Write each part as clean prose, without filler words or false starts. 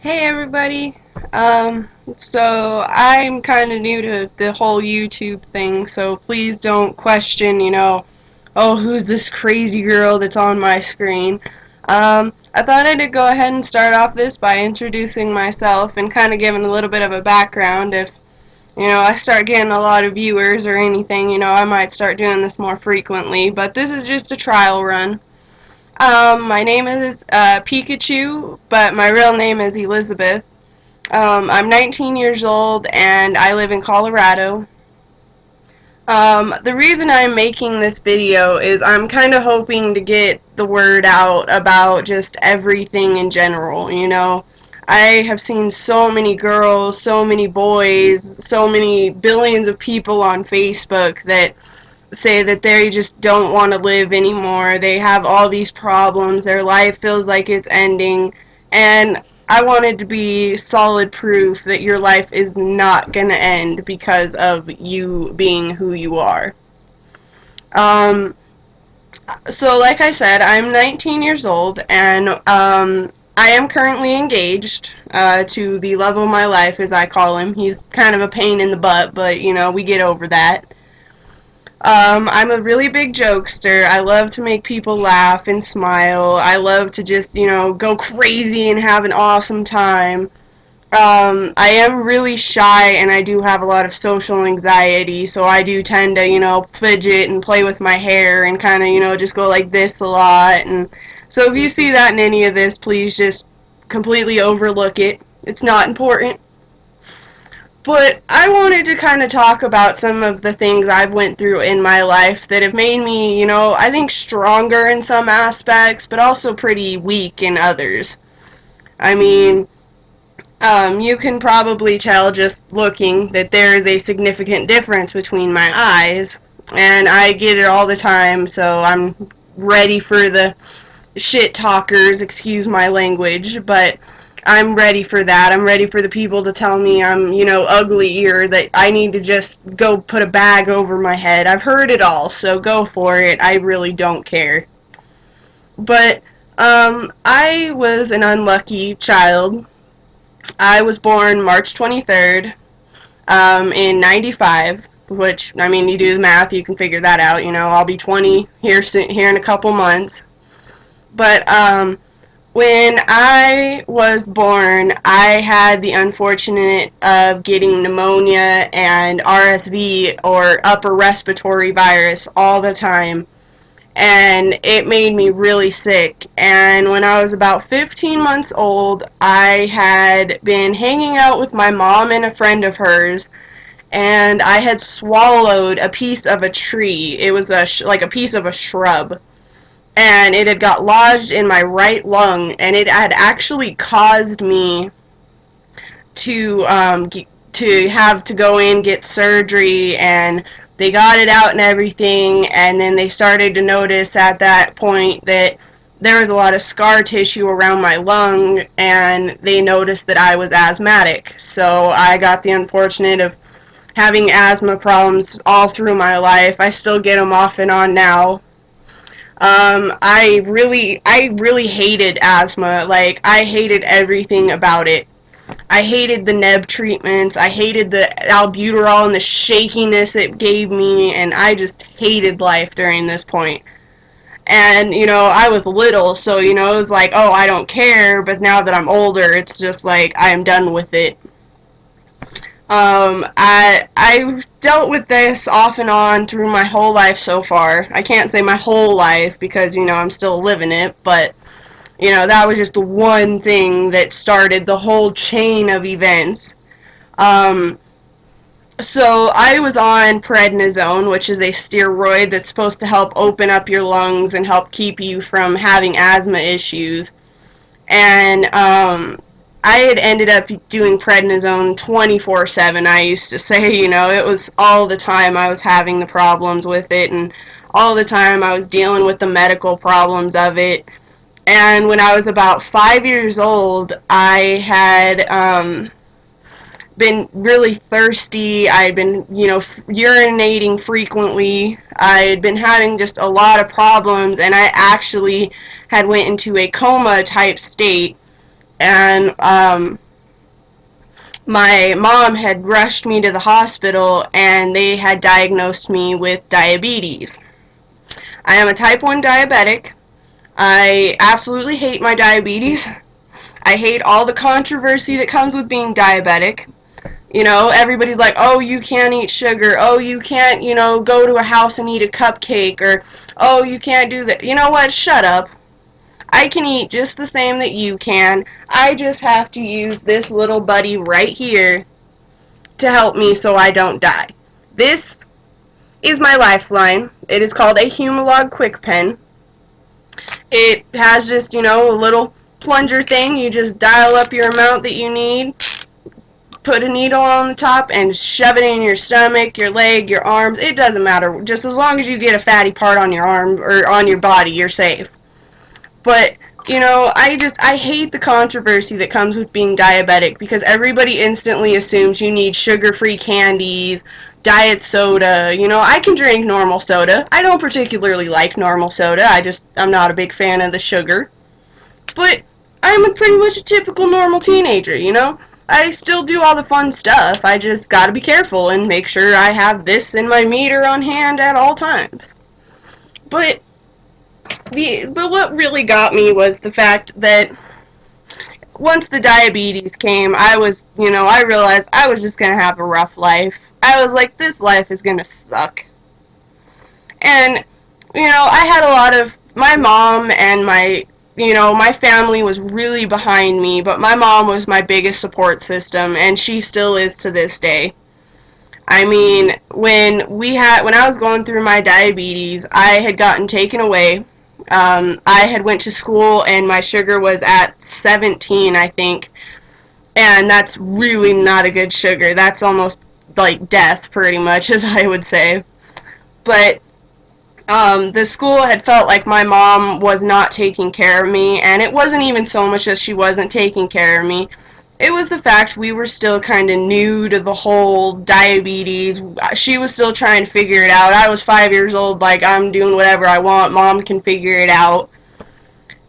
Hey everybody. So I'm kind of new to the whole YouTube thing, so please don't question, oh, who's this crazy girl that's on my screen? I thought I'd go ahead and start off this by introducing myself and kind of giving a little bit of a background. If, I start getting a lot of viewers or anything, I might start doing this more frequently, but this is just a trial run. My name is Pikachu, but my real name is Elizabeth. I'm 19 years old and I live in Colorado. The reason I'm making this video is I'm kind of hoping to get the word out about just everything in general, I have seen so many girls, so many boys, so many billions of people on Facebook that say that they just don't want to live anymore. They have all these problems. Their life feels like it's ending. And I wanted to be solid proof that your life is not going to end because of you being who you are. Um, so, like I said, I'm 19 years old and I am currently engaged to the love of my life, as I call him. He's kind of a pain in the butt, but we get over that. I'm a really big jokester. I love to make people laugh and smile. I love to just, go crazy and have an awesome time. I am really shy and I do have a lot of social anxiety, so I do tend to, fidget and play with my hair and kind of, just go like this a lot. And so if you see that in any of this, please just completely overlook it. It's not important. But I wanted to kind of talk about some of the things I've went through in my life that have made me, I think stronger in some aspects, but also pretty weak in others. I mean, you can probably tell just looking that there is a significant difference between my eyes, and I get it all the time, so I'm ready for the shit talkers, excuse my language, but I'm ready for that. I'm ready for the people to tell me I'm, ugly or that I need to just go put a bag over my head. I've heard it all, so go for it. I really don't care. But I was an unlucky child. I was born March 23rd in 95, which, I mean, you do the math, you can figure that out. I'll be 20 here in a couple months. But when I was born, I had the unfortunate of getting pneumonia and RSV, or upper respiratory virus, all the time. And it made me really sick. And when I was about 15 months old, I had been hanging out with my mom and a friend of hers, and I had swallowed a piece of a tree. It was like a piece of a shrub, and it had got lodged in my right lung, and it had actually caused me to have to go in, get surgery, and they got it out and everything. And then they started to notice at that point that there was a lot of scar tissue around my lung, and they noticed that I was asthmatic. So I got the unfortunate of having asthma problems all through my life. I still get them off and on now. I really hated asthma. Like, I hated everything about it. I hated the neb treatments. I hated the albuterol and the shakiness it gave me, and I just hated life during this point. And, I was little, so, it was like, oh, I don't care, but now that I'm older, it's just like, I am done with it. I dealt with this off and on through my whole life so far. I can't say my whole life because, I'm still living it, but, that was just the one thing that started the whole chain of events. Um, so I was on prednisone, which is a steroid that's supposed to help open up your lungs and help keep you from having asthma issues. And I had ended up doing prednisone 24/7. I used to say, it was all the time I was having the problems with it, and all the time I was dealing with the medical problems of it. And when I was about 5 years old, I had been really thirsty. I had been, urinating frequently. I had been having just a lot of problems, and I actually had went into a coma type state. and my mom had rushed me to the hospital, and they had diagnosed me with diabetes. I am a type 1 diabetic. I absolutely hate my diabetes. I hate all the controversy that comes with being diabetic. You know, everybody's like, oh, you can't eat sugar. Oh, you can't, go to a house and eat a cupcake. Or, oh, you can't do that. You know what? Shut up. I can eat just the same that you can. I just have to use this little buddy right here to help me so I don't die. This is my lifeline. It is called a Humalog Quick Pen. It has just, a little plunger thing. You just dial up your amount that you need, put a needle on the top, and shove it in your stomach, your leg, your arms. It doesn't matter. Just as long as you get a fatty part on your arm or on your body, you're safe. But, I hate the controversy that comes with being diabetic, because everybody instantly assumes you need sugar-free candies, diet soda. I can drink normal soda. I don't particularly like normal soda. I'm not a big fan of the sugar. But I'm pretty much a typical normal teenager. I still do all the fun stuff. I just gotta be careful and make sure I have this in my meter on hand at all times. But what really got me was the fact that once the diabetes came, I realized I was just gonna have a rough life. I was like, this life is gonna suck. And, I had a lot of, my mom and my family was really behind me, but my mom was my biggest support system, and she still is to this day. I mean, when I was going through my diabetes, I had gotten taken away. I had went to school, and my sugar was at 17, I think, and that's really not a good sugar. That's almost like death, pretty much, as I would say. But the school had felt like my mom was not taking care of me, and it wasn't even so much that she wasn't taking care of me. It was the fact we were still kind of new to the whole diabetes. She was still trying to figure it out. I was 5 years old, like, I'm doing whatever I want. Mom can figure it out.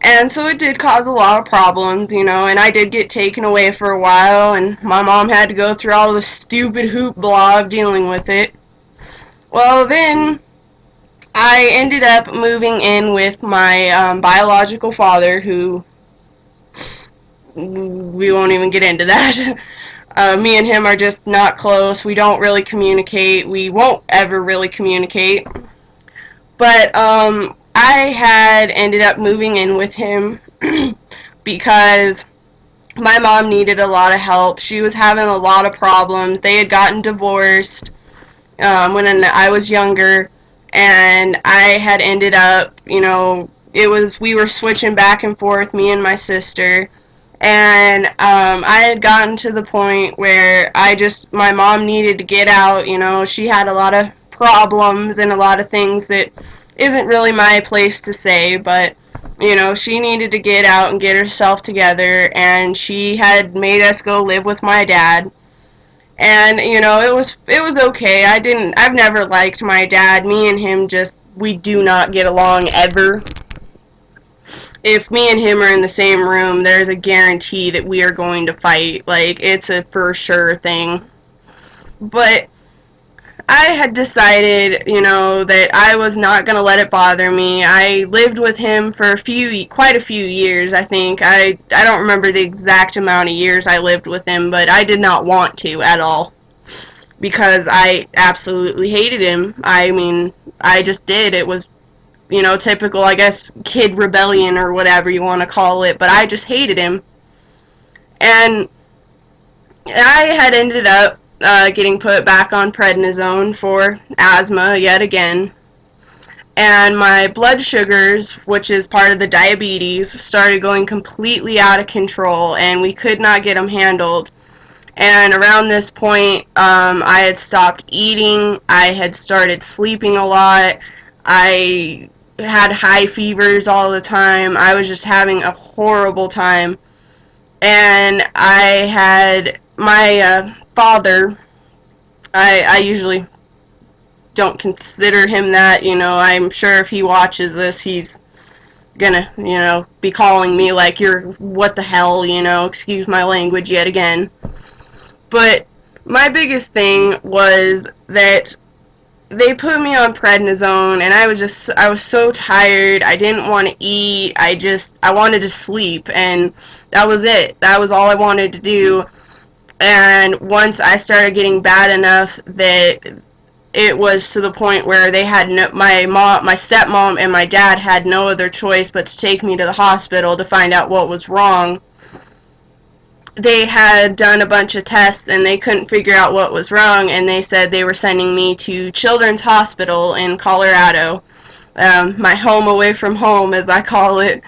And so it did cause a lot of problems, and I did get taken away for a while, and my mom had to go through all the stupid hoopla of dealing with it. Well, then I ended up moving in with my biological father, who we won't even get into that. Me and him are just not close. We don't really communicate. We won't ever really communicate. But I had ended up moving in with him because my mom needed a lot of help. She was having a lot of problems. They had gotten divorced when I was younger, and I had ended up, we were switching back and forth, me and my sister. And I had gotten to the point where my mom needed to get out. She had a lot of problems and a lot of things that isn't really my place to say, but she needed to get out and get herself together, and she had made us go live with my dad. And it was okay. I've never liked my dad. Me and him we do not get along ever. If me and him are in the same room, there's a guarantee that we are going to fight. Like, it's a for sure thing. But I had decided, that I was not going to let it bother me. I lived with him for quite a few years, I think. I don't remember the exact amount of years I lived with him, but I did not want to at all, because I absolutely hated him. I mean, I just did. It was typical, I guess, kid rebellion or whatever you want to call it, but I just hated him. And I had ended up getting put back on prednisone for asthma yet again. And my blood sugars, which is part of the diabetes, started going completely out of control, and we could not get them handled. And around this point, I had stopped eating. I had started sleeping a lot. I had high fevers all the time. I was just having a horrible time. And I had my father, I usually don't consider him that, I'm sure if he watches this, he's gonna, be calling me like you're what the hell, excuse my language yet again. But my biggest thing was that they put me on prednisone, and I was so tired. I didn't want to eat. I wanted to sleep, and that was it. That was all I wanted to do. And once I started getting bad enough that it was to the point where they had my stepmom and my dad had no other choice but to take me to the hospital to find out what was wrong. They had done a bunch of tests and they couldn't figure out what was wrong, and they said they were sending me to Children's Hospital in Colorado, my home away from home, as I call it.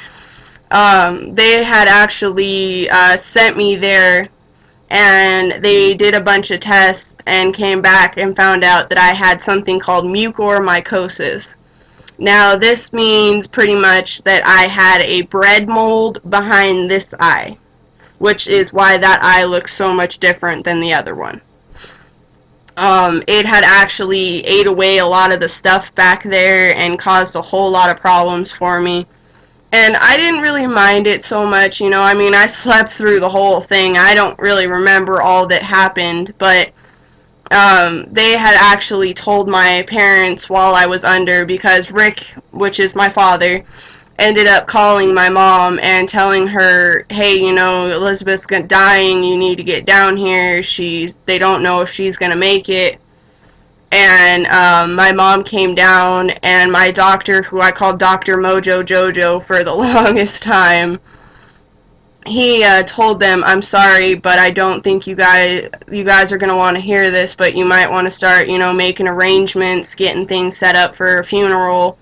They had actually sent me there, and they did a bunch of tests and came back and found out that I had something called mucormycosis. Now, this means pretty much that I had a bread mold behind this eye, which is why that eye looks so much different than the other one. It had actually ate away a lot of the stuff back there and caused a whole lot of problems for me. And I didn't really mind it so much, I mean, I slept through the whole thing. I don't really remember all that happened, but they had actually told my parents while I was under, because Rick, which is my father, ended up calling my mom and telling her, hey, Elizabeth's dying, you need to get down here, they don't know if she's going to make it. And my mom came down, and my doctor, who I called Dr. Mojo Jojo for the longest time, he told them, I'm sorry, but I don't think you guys are going to want to hear this, but you might want to start, making arrangements, getting things set up for a funeral.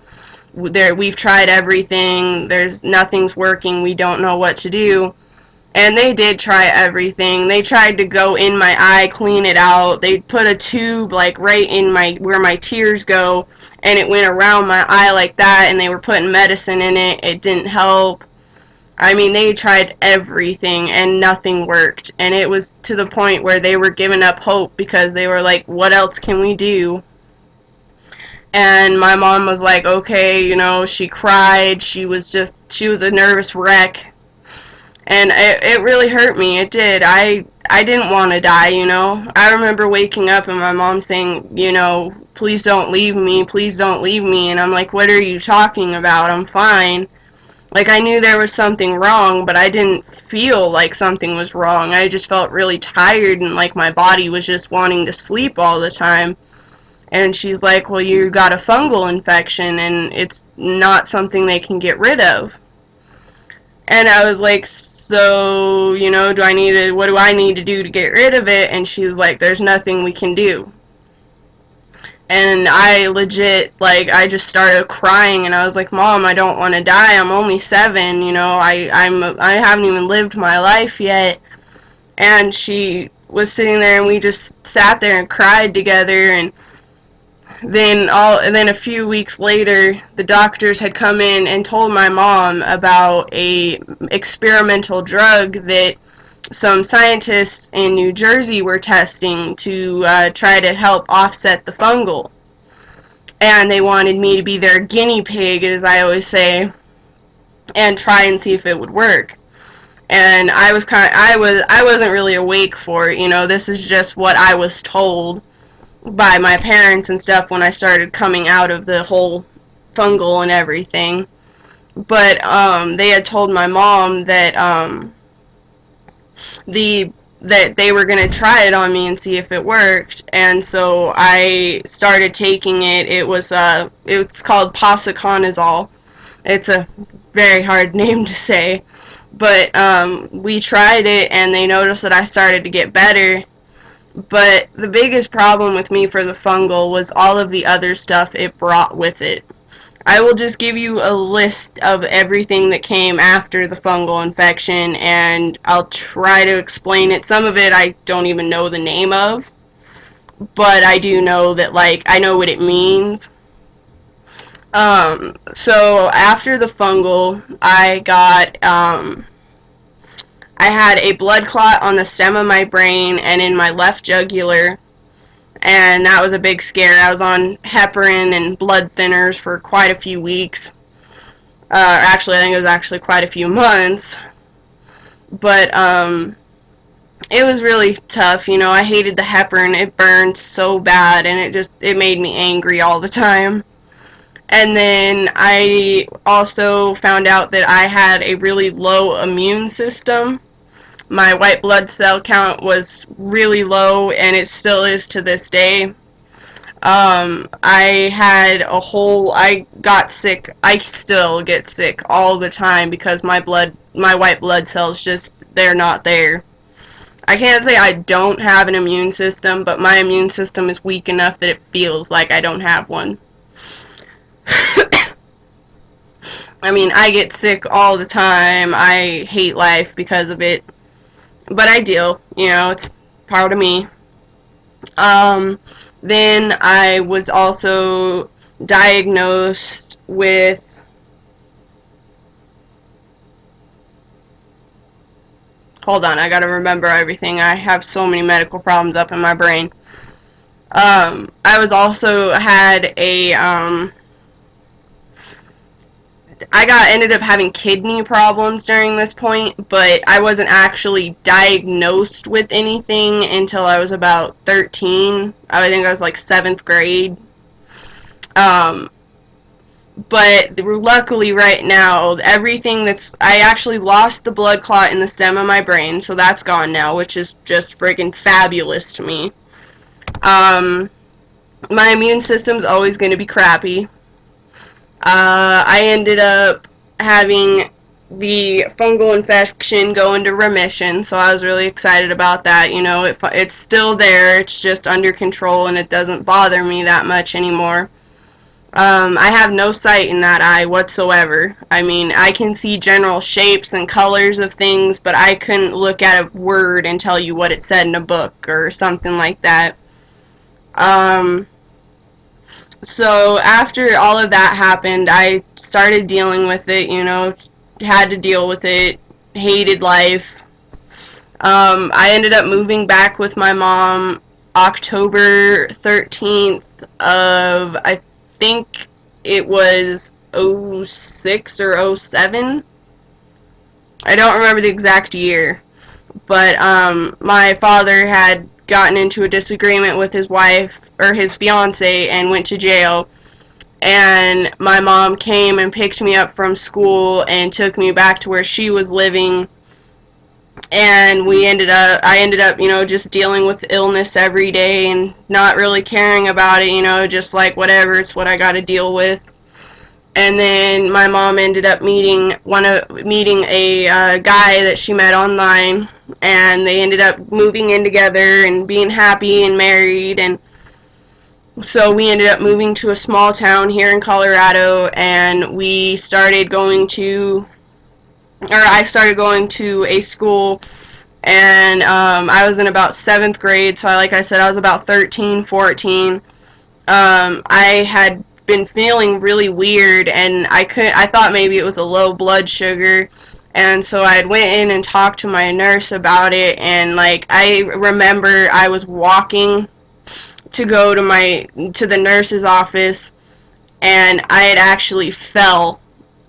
We've tried everything, nothing's working, we don't know what to do. And they did try everything. They tried to go in my eye, clean it out. They put a tube like right in where my tears go, and it went around my eye like that, and they were putting medicine in it. It didn't help. I mean, they tried everything and nothing worked. And it was to the point where they were giving up hope, because they were like, what else can we do? And my mom was like, okay, she cried. She was a nervous wreck. And it really hurt me. It did. I didn't want to die, I remember waking up and my mom saying, please don't leave me, please don't leave me. And I'm like, what are you talking about? I'm fine. Like, I knew there was something wrong, but I didn't feel like something was wrong. I just felt really tired, and like my body was just wanting to sleep all the time. And she's like, well, you got a fungal infection, and it's not something they can get rid of. And I was like, so, what do I need to do to get rid of it? And she was like, there's nothing we can do. And I legit, I just started crying, and I was like, Mom, I don't want to die. I'm only 7, I haven't even lived my life yet. And she was sitting there, and we just sat there and cried together. And then a few weeks later, the doctors had come in and told my mom about a experimental drug that some scientists in New Jersey were testing to try to help offset the fungal. And they wanted me to be their guinea pig, as I always say, and try and see if it would work. And I wasn't really awake for it, this is just what I was told by my parents and stuff when I started coming out of the whole fungal and everything. But they had told my mom that that they were going to try it on me and see if it worked. And so I started taking it. It's called posaconazole. It's a very hard name to say. But we tried it, and they noticed that I started to get better. But the biggest problem with me for the fungal was all of the other stuff it brought with it. I will just give you a list of everything that came after the fungal infection, and I'll try to explain it. Some of it I don't even know the name of, but I do know that, I know what it means. So after the fungal, I had a blood clot on the stem of my brain and in my left jugular, and that was a big scare. I was on heparin and blood thinners for quite a few weeks. Actually, I think it was actually quite a few months. But it was really tough. You know, I hated the heparin. It burned so bad, and it made me angry all the time. And then I also found out that I had a really low immune system. My white blood cell count was really low, and it still is to this day. I got sick. I still get sick all the time because my white blood cells they're not there. I can't say I don't have an immune system, but my immune system is weak enough that it feels like I don't have one. I mean, I get sick all the time. I hate life because of it, but I deal. You know, it's part of me. Um, then I was also diagnosed with. Hold on, I gotta remember everything. I have so many medical problems up in my brain. I was also had a ended up having kidney problems during this point, but I wasn't actually diagnosed with anything until I was about 13. I think I was like 7th grade. Um, but luckily right now, I actually lost the blood clot in the stem of my brain, so that's gone now, which is just freaking fabulous to me. Um, my immune system's always going to be crappy. I ended up having the fungal infection go into remission, so I was really excited about that. You know, it's still there, it's just under control, and it doesn't bother me that much anymore. I have no sight in that eye whatsoever. I mean, I can see general shapes and colors of things, but I couldn't look at a word and tell you what it said in a book or something like that. Um, so after all of that happened, I started dealing with it, you know, had to deal with it, hated life. I ended up moving back with my mom October 13th of, I think it was '06 or '07. I don't remember the exact year. But my father had gotten into a disagreement with his wife, or his fiance, and went to jail. And my mom came and picked me up from school and took me back to where she was living. And I ended up, you know, just dealing with illness every day and not really caring about it, you know, just like whatever, it's what I got to deal with. And then my mom ended up meeting a guy that she met online, and they ended up moving in together and being happy and married. And so we ended up moving to a small town here in Colorado, and I started going to a school, and I was in about 7th grade, so like I said, I was about 13, 14. I had been feeling really weird, and I thought maybe it was a low blood sugar, and so I went in and talked to my nurse about it. And like, I remember I was walking to go to the nurse's office, and I had actually fell,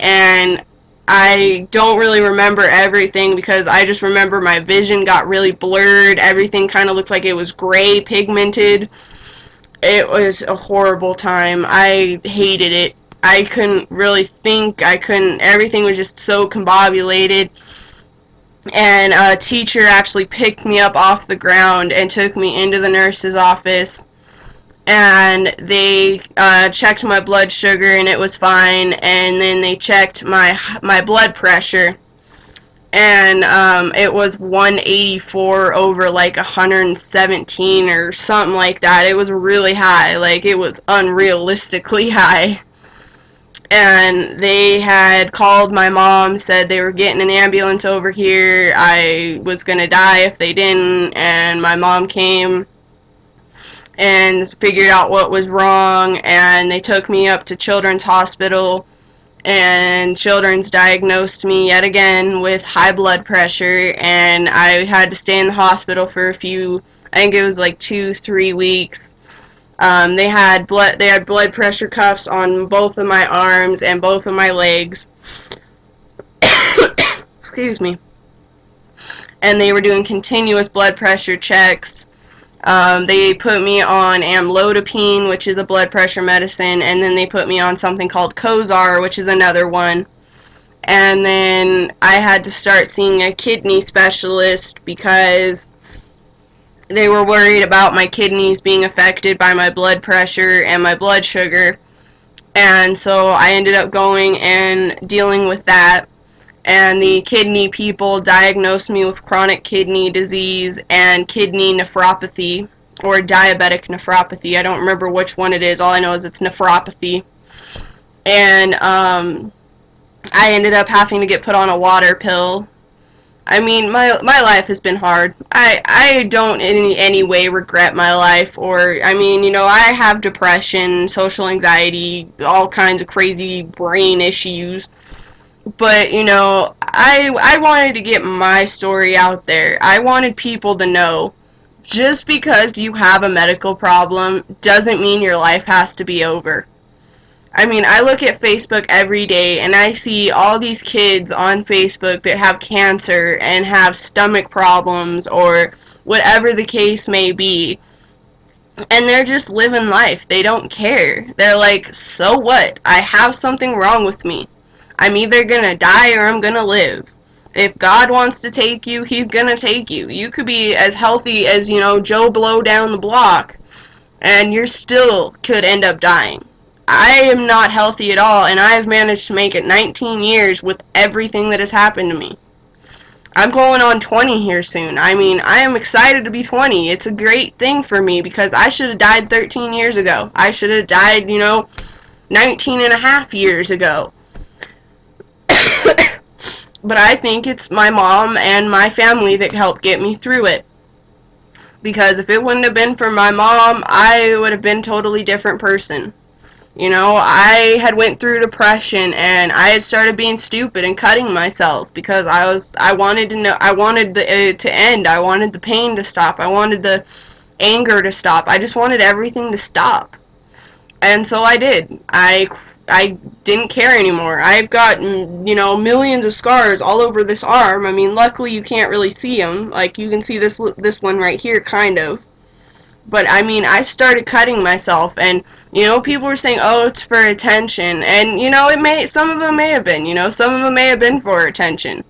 and I don't really remember everything because I just remember my vision got really blurred. Everything kind of looked like it was gray pigmented. It was a horrible time. I hated it. I couldn't really think. Everything was just so combobulated. And a teacher actually picked me up off the ground and took me into the nurse's office. And they checked my blood sugar, and it was fine. And then they checked my blood pressure, and it was 184 over like 117 or something like that. It was really high, like it was unrealistically high. And they had called my mom, said they were getting an ambulance over here. I was gonna die if they didn't, and my mom came and figured out what was wrong, and they took me up to Children's Hospital, and Children's diagnosed me yet again with high blood pressure, and I had to stay in the hospital for I think it was like 2-3 weeks. They had blood pressure cuffs on both of my arms and both of my legs. Excuse me. And they were doing continuous blood pressure checks. They put me on amlodipine, which is a blood pressure medicine, and then they put me on something called Cozar, which is another one. And then I had to start seeing a kidney specialist because they were worried about my kidneys being affected by my blood pressure and my blood sugar. And so I ended up going and dealing with that. And the kidney people diagnosed me with chronic kidney disease and kidney nephropathy, or diabetic nephropathy. I don't remember which one it is. All I know is it's nephropathy. And I ended up having to get put on a water pill. I mean, my life has been hard. I don't in any way regret my life, or, I mean, I have depression, social anxiety, all kinds of crazy brain issues. But, I wanted to get my story out there. I wanted people to know, just because you have a medical problem doesn't mean your life has to be over. I mean, I look at Facebook every day and I see all these kids on Facebook that have cancer and have stomach problems or whatever the case may be. And they're just living life. They don't care. They're like, so what? I have something wrong with me. I'm either gonna die or I'm gonna live. If God wants to take you, He's gonna take you. You could be as healthy as, Joe Blow down the block, and you still could end up dying. I am not healthy at all, and I've managed to make it 19 years with everything that has happened to me. I'm going on 20 here soon. I mean, I am excited to be 20. It's a great thing for me because I should have died 13 years ago. I should have died, 19 and a half years ago. But I think it's my mom and my family that helped get me through it. Because if it wouldn't have been for my mom, I would have been a totally different person. I had went through depression and I had started being stupid and cutting myself because I wanted to know, I wanted to end. I wanted the pain to stop. I wanted the anger to stop. I just wanted everything to stop. And so I did. I didn't care anymore. I've got, millions of scars all over this arm. I mean, luckily you can't really see them. Like, you can see this one right here, kind of. But, I mean, I started cutting myself, and, people were saying, oh, it's for attention. And, some of them may have been, some of them may have been for attention.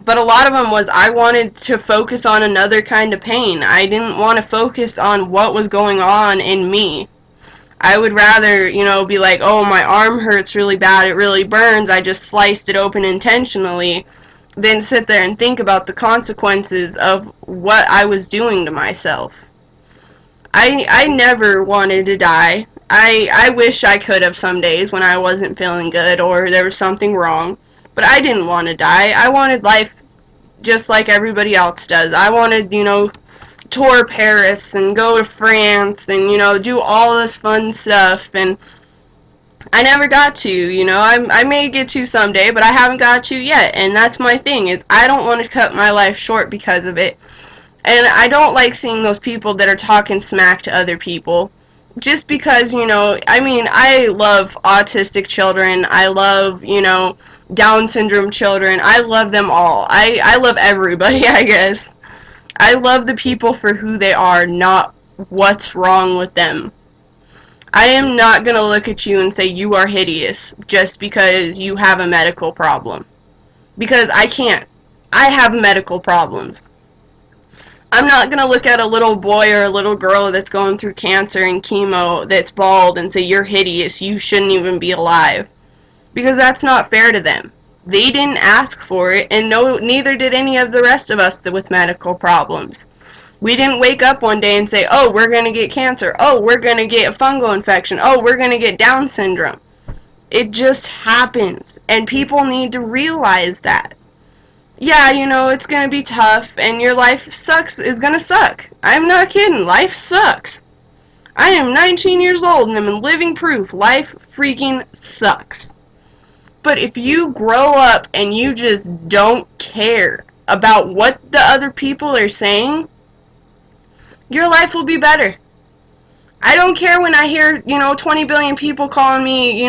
But a lot of them was I wanted to focus on another kind of pain. I didn't want to focus on what was going on in me. I would rather, be like, oh, my arm hurts really bad, it really burns, I just sliced it open intentionally, than sit there and think about the consequences of what I was doing to myself. I never wanted to die. I wish I could have some days when I wasn't feeling good or there was something wrong, but I didn't want to die. I wanted life just like everybody else does. I wanted, tour Paris and go to France and, do all this fun stuff, and I never got to, I may get to someday, but I haven't got to yet, and that's my thing, is I don't want to cut my life short because of it, and I don't like seeing those people that are talking smack to other people, just because, I mean, I love autistic children, I love, Down syndrome children, I love them all, I love everybody, I guess. I love the people for who they are, not what's wrong with them. I am not going to look at you and say you are hideous just because you have a medical problem. Because I can't. I have medical problems. I'm not going to look at a little boy or a little girl that's going through cancer and chemo that's bald and say you're hideous, you shouldn't even be alive. Because that's not fair to them. They didn't ask for it, and neither did any of the rest of us with medical problems. We didn't wake up one day and say, oh, we're going to get cancer. Oh, we're going to get a fungal infection. Oh, we're going to get Down syndrome. It just happens, and people need to realize that. Yeah, it's going to be tough, and your life is going to suck. I'm not kidding. Life sucks. I am 19 years old, and I'm in living proof. Life freaking sucks. But if you grow up and you just don't care about what the other people are saying, your life will be better. I don't care when I hear, 20 billion people calling me,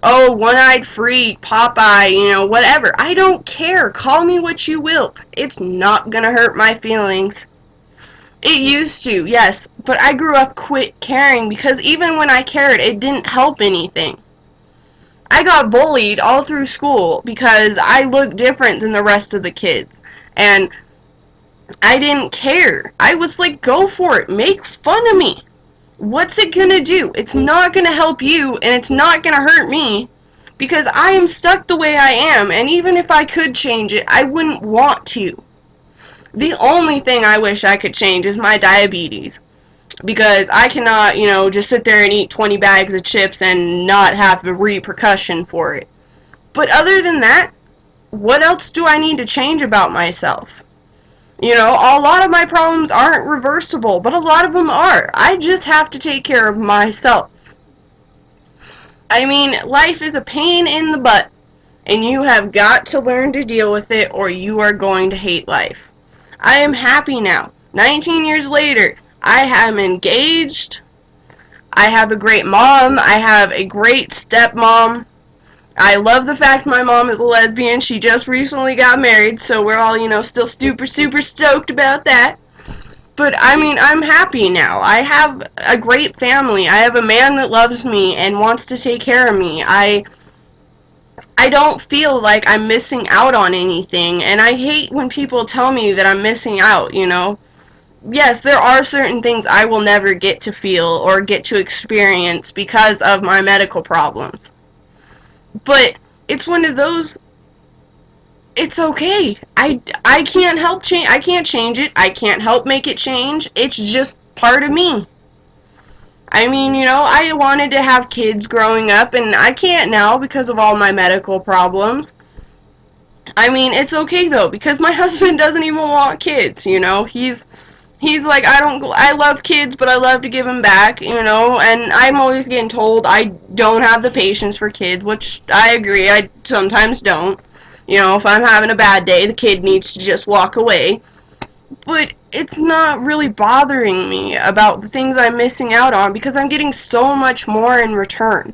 oh, one-eyed freak, Popeye, whatever. I don't care. Call me what you will. It's not gonna hurt my feelings. It used to, yes, but I grew up quit caring because even when I cared, it didn't help anything. I got bullied all through school because I looked different than the rest of the kids. And I didn't care. I was like, go for it. Make fun of me. What's it gonna do? It's not gonna help you, and it's not gonna hurt me. Because I am stuck the way I am, and even if I could change it, I wouldn't want to. The only thing I wish I could change is my diabetes. Because I cannot, just sit there and eat 20 bags of chips and not have a repercussion for it. But other than that, what else do I need to change about myself? A lot of my problems aren't reversible, but a lot of them are. I just have to take care of myself. I mean, life is a pain in the butt, and you have got to learn to deal with it or you are going to hate life. I am happy now. 19 years later, I am engaged. I have a great mom. I have a great stepmom. I love the fact my mom is a lesbian. She just recently got married, so we're all, still super, super stoked about that. But, I mean, I'm happy now. I have a great family. I have a man that loves me and wants to take care of me. I don't feel like I'm missing out on anything, and I hate when people tell me that I'm missing out, Yes, there are certain things I will never get to feel or get to experience because of my medical problems. But it's one of those, it's okay. I can't help change. I can't change it. I can't help make it change. It's just part of me. I mean, I wanted to have kids growing up, and I can't now because of all my medical problems. I mean, it's okay though because my husband doesn't even want kids. He's like, I love kids, but I love to give them back, and I'm always getting told I don't have the patience for kids, which I agree, I sometimes don't. If I'm having a bad day, the kid needs to just walk away. But it's not really bothering me about the things I'm missing out on because I'm getting so much more in return.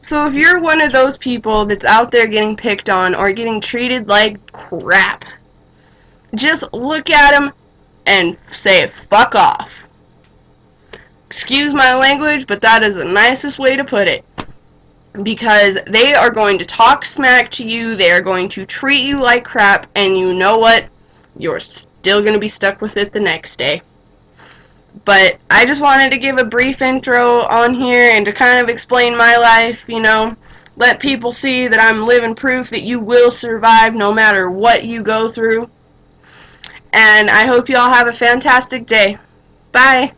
So if you're one of those people that's out there getting picked on or getting treated like crap, just look at them and say fuck off. Excuse my language, but that is the nicest way to put it. Because they are going to talk smack to you, they are going to treat you like crap, and you know what? You're still going to be stuck with it the next day. But I just wanted to give a brief intro on here and to kind of explain my life, let people see that I'm living proof that you will survive no matter what you go through. And I hope you all have a fantastic day. Bye.